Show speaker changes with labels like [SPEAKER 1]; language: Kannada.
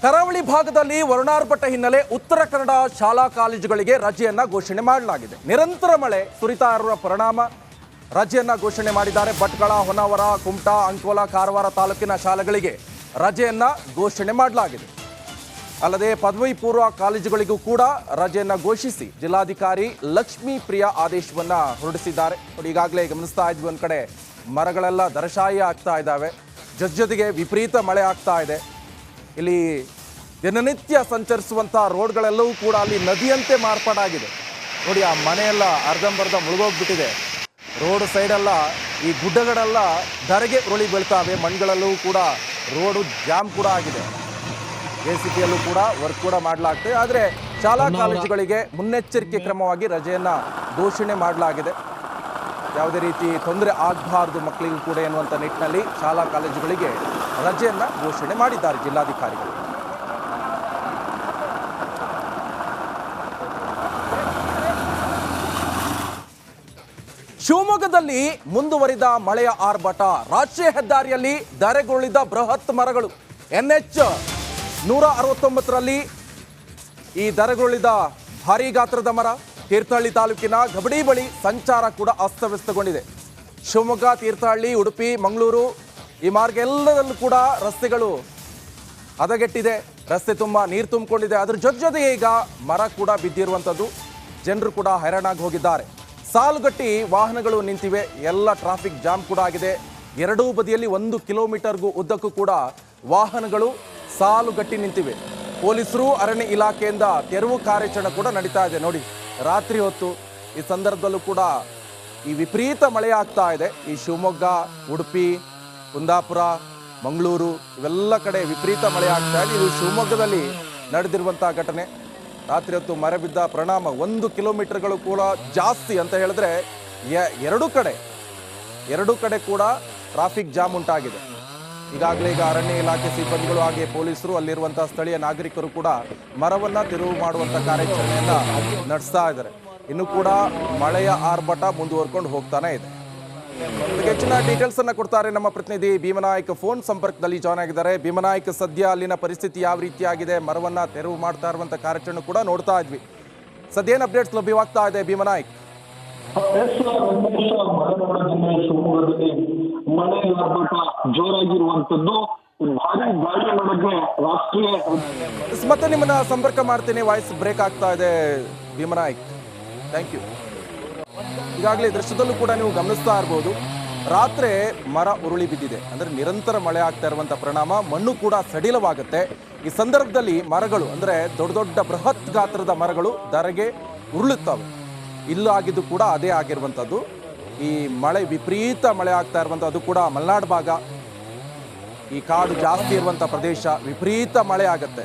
[SPEAKER 1] ಕರಾವಳಿ ಭಾಗದಲ್ಲಿ ವರುಣಾರ್ಭಟ ಹಿನ್ನೆಲೆ ಉತ್ತರ ಕನ್ನಡ ಶಾಲಾ ಕಾಲೇಜುಗಳಿಗೆ ರಜೆಯನ್ನ ಘೋಷಣೆ ಮಾಡಲಾಗಿದೆ. ನಿರಂತರ ಮಳೆ ಸುರಿತಾ ಇರುವ ಪರಿಣಾಮ ರಜೆಯನ್ನ ಘೋಷಣೆ ಮಾಡಿದ್ದಾರೆ. ಭಟ್ಕಳ, ಹೊನ್ನಾವರ, ಕುಮಟಾ, ಅಂಕೋಲಾ, ಕಾರವಾರ ತಾಲೂಕಿನ ಶಾಲೆಗಳಿಗೆ ರಜೆಯನ್ನ ಘೋಷಣೆ ಮಾಡಲಾಗಿದೆ. ಅಲ್ಲದೆ ಪದವಿ ಪೂರ್ವ ಕಾಲೇಜುಗಳಿಗೂ ಕೂಡ ರಜೆಯನ್ನ ಘೋಷಿಸಿ ಜಿಲ್ಲಾಧಿಕಾರಿ ಲಕ್ಷ್ಮೀ ಪ್ರಿಯಾ ಆದೇಶವನ್ನ ಹೊರಡಿಸಿದ್ದಾರೆ. ಈಗಾಗಲೇ ಗಮನಿಸ್ತಾ ಇದ್ವಿ, ಒಂದ್ ಕಡೆ ಮರಗಳೆಲ್ಲ ದರಶಾಯಿ ಆಗ್ತಾ ಇದ್ದಾವೆ, ಜೊತೆಗೆ ವಿಪರೀತ ಮಳೆ ಆಗ್ತಾ ಇದೆ. ಇಲ್ಲಿ ದಿನನಿತ್ಯ ಸಂಚರಿಸುವಂಥ ರೋಡ್ಗಳೆಲ್ಲವೂ ಕೂಡ ಅಲ್ಲಿ ನದಿಯಂತೆ ಮಾರ್ಪಾಡಾಗಿದೆ. ನೋಡಿ, ಆ ಮನೆಯೆಲ್ಲ ಅರ್ಧಂಬರ್ಧ ಮುಳುಗೋಗ್ಬಿಟ್ಟಿದೆ. ರೋಡ್ ಸೈಡೆಲ್ಲ ಈ ಗುಡ್ಡಗಳೆಲ್ಲ ಧರೆಗೆ ಉರುಳಿ ಬೀಳ್ತಾವೆ. ಮಣ್ಗಳೆಲ್ಲವೂ ಕೂಡ ರೋಡು ಜಾಮ್ ಕೂಡ ಆಗಿದೆ. JCBಯಲ್ಲೂ ಕೂಡ ವರ್ಕ್ ಕೂಡ ಮಾಡಲಾಗ್ತದೆ. ಆದರೆ ಶಾಲಾ ಕಾಲೇಜುಗಳಿಗೆ ಮುನ್ನೆಚ್ಚರಿಕೆ ಕ್ರಮವಾಗಿ ರಜೆಯನ್ನು ಘೋಷಣೆ ಮಾಡಲಾಗಿದೆ. ಯಾವುದೇ ರೀತಿ ತೊಂದರೆ ಆಗಬಾರ್ದು ಮಕ್ಕಳಿಗೂ ಕೂಡ ಎನ್ನುವಂಥ ನಿಟ್ಟಿನಲ್ಲಿ ಶಾಲಾ ಕಾಲೇಜುಗಳಿಗೆ ರಜೆಯನ್ನು ಘೋಷಣೆ ಮಾಡಿದ್ದಾರೆ ಜಿಲ್ಲಾಧಿಕಾರಿಗಳು. ಶಿವಮೊಗ್ಗದಲ್ಲಿ ಮುಂದುವರಿದ ಮಳೆಯ ಆರ್ಭಟ. ರಾಷ್ಟ್ರೀಯ ಹೆದ್ದಾರಿಯಲ್ಲಿ ಧರೆಗುರುಳಿದ ಬೃಹತ್ ಮರಗಳು. NH 169ರಲ್ಲಿ ಈ ಧರೆಗುರುಳಿದ ಭಾರೀ ಗಾತ್ರದ ಮರ. ತೀರ್ಥಹಳ್ಳಿ ತಾಲೂಕಿನ ಗಬಡಿ ಬಳಿ ಸಂಚಾರ ಕೂಡ ಅಸ್ತವ್ಯಸ್ತಗೊಂಡಿದೆ. ಶಿವಮೊಗ್ಗ, ತೀರ್ಥಹಳ್ಳಿ, ಉಡುಪಿ, ಮಂಗಳೂರು ಈ ಮಾರ್ಗ ಎಲ್ಲದಲ್ಲೂ ಕೂಡ ರಸ್ತೆಗಳು ಹದಗೆಟ್ಟಿದೆ. ರಸ್ತೆ ತುಂಬ ನೀರು ತುಂಬಿಕೊಂಡಿದೆ. ಅದ್ರ ಜೊತೆಗೆ ಈಗ ಮರ ಕೂಡ ಬಿದ್ದಿರುವಂಥದ್ದು. ಜನರು ಕೂಡ ಹೈರಾಣಾಗಿ ಹೋಗಿದ್ದಾರೆ. ಸಾಲುಗಟ್ಟಿ ವಾಹನಗಳು ನಿಂತಿವೆ. ಎಲ್ಲ ಟ್ರಾಫಿಕ್ ಜಾಮ್ ಕೂಡ ಆಗಿದೆ. ಎರಡೂ ಬದಿಯಲ್ಲಿ 1 ಕಿಲೋಮೀಟರ್ಗೂ ಉದ್ದಕ್ಕೂ ಕೂಡ ವಾಹನಗಳು ಸಾಲುಗಟ್ಟಿ ನಿಂತಿವೆ. ಪೊಲೀಸರು, ಅರಣ್ಯ ಇಲಾಖೆಯಿಂದ ತೆರವು ಕಾರ್ಯಾಚರಣೆ ಕೂಡ ನಡೀತಾ ಇದೆ. ನೋಡಿ, ರಾತ್ರಿ ಹೊತ್ತು ಈ ಸಂದರ್ಭದಲ್ಲೂ ಕೂಡ ಈ ವಿಪರೀತ ಮಳೆ ಆಗ್ತಾ ಇದೆ. ಈ ಶಿವಮೊಗ್ಗ, ಉಡುಪಿ, ಕುಂದಾಪುರ, ಮಂಗಳೂರು ಇವೆಲ್ಲ ಕಡೆ ವಿಪರೀತ ಮಳೆ ಆಗ್ತಾ ಇದೆ. ಇದು ಶಿವಮೊಗ್ಗದಲ್ಲಿ ನಡೆದಿರುವಂಥ ಘಟನೆ. ರಾತ್ರಿ ಹೊತ್ತು ಮರ ಬಿದ್ದ ಪರಿಣಾಮ 1 ಕಿಲೋಮೀಟರ್ಗಳು ಕೂಡ ಜಾಸ್ತಿ ಅಂತ ಹೇಳಿದ್ರೆ ಎರಡು ಕಡೆ ಕೂಡ ಟ್ರಾಫಿಕ್ ಜಾಮ್ ಉಂಟಾಗಿದೆ. ಈಗಾಗಲೇ ಅರಣ್ಯ ಇಲಾಖೆ ಸಿಬ್ಬಂದಿಗಳು ಹಾಗೆ ಪೊಲೀಸರು, ಅಲ್ಲಿರುವಂಥ ಸ್ಥಳೀಯ ನಾಗರಿಕರು ಕೂಡ ಮರವನ್ನು ತೆರವು ಮಾಡುವಂಥ ಕಾರ್ಯಾಚರಣೆಯನ್ನು ನಡೆಸ್ತಾ ಇದ್ದಾರೆ. ಇನ್ನು ಕೂಡ ಮಳೆಯ ಆರ್ಭಟ ಮುಂದುವರ್ಕೊಂಡು ಹೋಗ್ತಾನೆ ಇದೆ. ಹೆಚ್ಚಿನ ಡೀಟೇಲ್ಸ್ ಅನ್ನ ಕೊಡ್ತಾರೆ ನಮ್ಮ ಪ್ರತಿನಿಧಿ ಭೀಮನಾಯ್ಕ್. ಫೋನ್ ಸಂಪರ್ಕದಲ್ಲಿ ಜಾಯ್ನ್ ಆಗಿದ್ದಾರೆ. ಭೀಮನಾಯ್ಕ್, ಸದ್ಯ ಅಲ್ಲಿನ ಪರಿಸ್ಥಿತಿ ಯಾವ ರೀತಿಯಾಗಿದೆ? ಮರವನ್ನ ತೆರವು ಮಾಡ್ತಾ ಇರುವಂತ ಕಾರ್ಯಾಚರಣೆ ಕೂಡ ನೋಡ್ತಾ ಇದ್ವಿ. ಸದ್ಯ ಏನು ಅಪ್ಡೇಟ್ಸ್ ಲಭ್ಯವಾಗ್ತಾ ಇದೆ ಭೀಮನಾಯ್ಕ್?
[SPEAKER 2] ಮಳೆ ಆರ್ಭಟ ಜೋರಾಗಿರುವಂತದ್ದು. ಭಾರಿ ಗಾಳಿ ನಡುಗೆ ರಾಷ್ಟ್ರೀಯ
[SPEAKER 1] ಮತ್ತೆ ನಿಮ್ಮನ್ನ ಸಂಪರ್ಕ ಮಾಡ್ತೀನಿ. ವಾಯ್ಸ್ ಬ್ರೇಕ್ ಆಗ್ತಾ ಇದೆ ಭೀಮನಾಯ್ಕ್. Thank you. ಈಗಾಗಲೇ ದೃಶ್ಯದಲ್ಲೂ ಕೂಡ ನೀವು ಗಮನಿಸ್ತಾ ಇರ್ಬೋದು, ರಾತ್ರಿ ಮರ ಉರುಳಿ ಬಿದ್ದಿದೆ. ಅಂದರೆ ನಿರಂತರ ಮಳೆ ಆಗ್ತಾ ಇರುವಂಥ ಪರಿಣಾಮ ಮಣ್ಣು ಕೂಡ ಸಡಿಲವಾಗುತ್ತೆ. ಈ ಸಂದರ್ಭದಲ್ಲಿ ಮರಗಳು ಅಂದರೆ ದೊಡ್ಡ ದೊಡ್ಡ ಬೃಹತ್ ಗಾತ್ರದ ಮರಗಳು ಧರೆಗೆ ಉರುಳುತ್ತವೆ. ಇಲ್ಲೂ ಆಗಿದ್ದು ಕೂಡ ಅದೇ ಆಗಿರುವಂಥದ್ದು. ಈ ಮಳೆ ವಿಪರೀತ ಮಳೆ ಆಗ್ತಾ ಇರುವಂಥ, ಅದು ಕೂಡ ಮಲೆನಾಡು ಭಾಗ, ಈ ಕಾಡು ಜಾಸ್ತಿ ಇರುವಂಥ ಪ್ರದೇಶ, ವಿಪರೀತ ಮಳೆ ಆಗುತ್ತೆ.